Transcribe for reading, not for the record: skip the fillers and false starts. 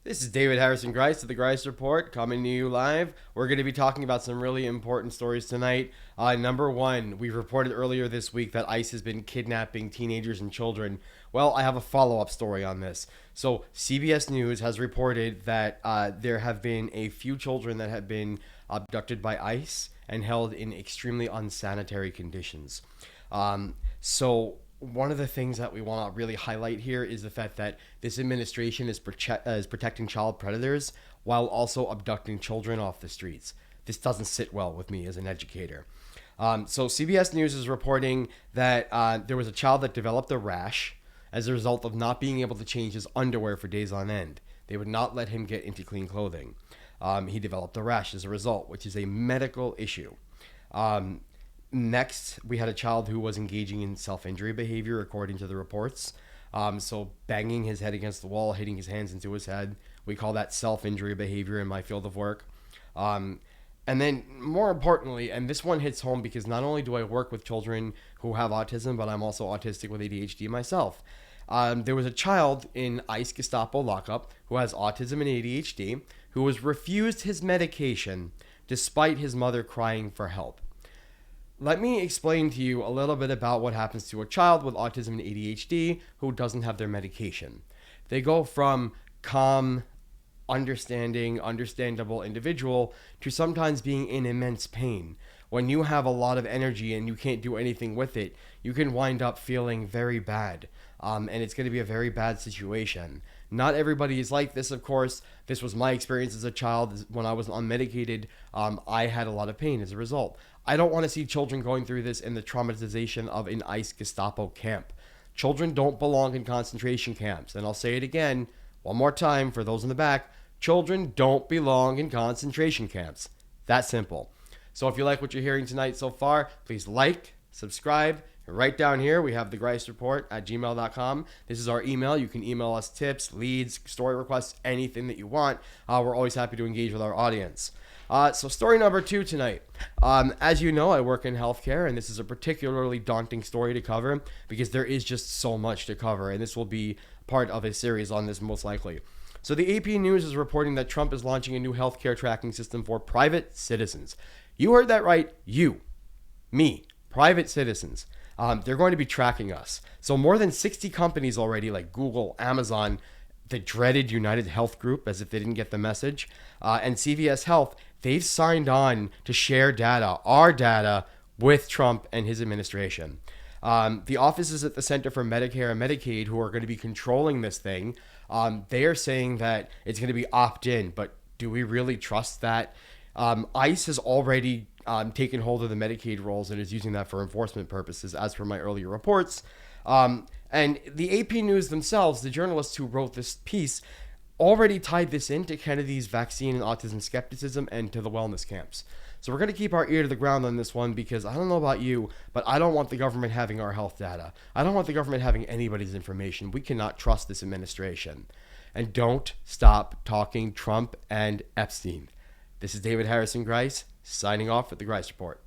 This is David Harrison Grice of the Grice Report coming to you live. We're going to be talking about some really important stories tonight. Number one, we reported earlier this week that ICE has been kidnapping teenagers and children. Well, I have a follow up story on this. So, CBS News has reported that there have been a few children that have been abducted by ICE and held in extremely unsanitary conditions. So, one of the things that we want to really highlight here is the fact that this administration is protecting child predators while also abducting children off the streets. This doesn't sit well with me as an educator. So CBS News is reporting that there was a child that developed a rash as a result of not being able to change his underwear for days on end. They would not let him get into clean clothing. He developed a rash as a result, which is a medical issue. Next, we had a child who was engaging in self-injury behavior, according to the reports. So banging his head against the wall, hitting his hands into his head. We call that self-injury behavior in my field of work. And then more importantly, and this one hits home because not only do I work with children who have autism, but I'm also autistic with ADHD myself. There was a child in ICE Gestapo lockup who has autism and ADHD who was refused his medication despite his mother crying for help. Let me explain to you a little bit about what happens to a child with autism and ADHD who doesn't have their medication. They go from calm, understandable individual to sometimes being in immense pain. When you have a lot of energy and you can't do anything with it, you can wind up feeling very bad. And it's going to be a very bad situation. Not everybody is like this, of course. This was my experience as a child. When I was unmedicated, I had a lot of pain as a result. I don't want to see children going through this in the traumatization of an ICE Gestapo camp. Children don't belong in concentration camps. And I'll say it again, one more time for those in the back. Children don't belong in concentration camps. That simple. So if you like what you're hearing tonight so far, please like, subscribe. Right down here, we have the Grice Report at gmail.com. This is our email. You can email us tips, leads, story requests, anything that you want. We're always happy to engage with our audience. So story number 2 tonight. As you know, I work in healthcare, and this is a particularly daunting story to cover because there is just so much to cover, and this will be part of a series on this most likely. So the AP News is reporting that Trump is launching a new healthcare tracking system for private citizens. You heard that right. You, me, private citizens. They're going to be tracking us. So more than 60 companies already, like Google, Amazon, the dreaded United Health Group, as if they didn't get the message, and CVS Health, they've signed on to share data, our data, with Trump and his administration. The offices at the Center for Medicare and Medicaid, who are going to be controlling this thing, they are saying that it's going to be opt-in, but do we really trust that? ICE has already taken hold of the Medicaid rolls and is using that for enforcement purposes, as per my earlier reports. And the AP News themselves, the journalists who wrote this piece, already tied this into Kennedy's vaccine and autism skepticism and to the wellness camps. So we're going to keep our ear to the ground on this one because I don't know about you, but I don't want the government having our health data. I don't want the government having anybody's information. We cannot trust this administration. And don't stop talking Trump and Epstein. This is David Harrison Grice, signing off with the Grice Report.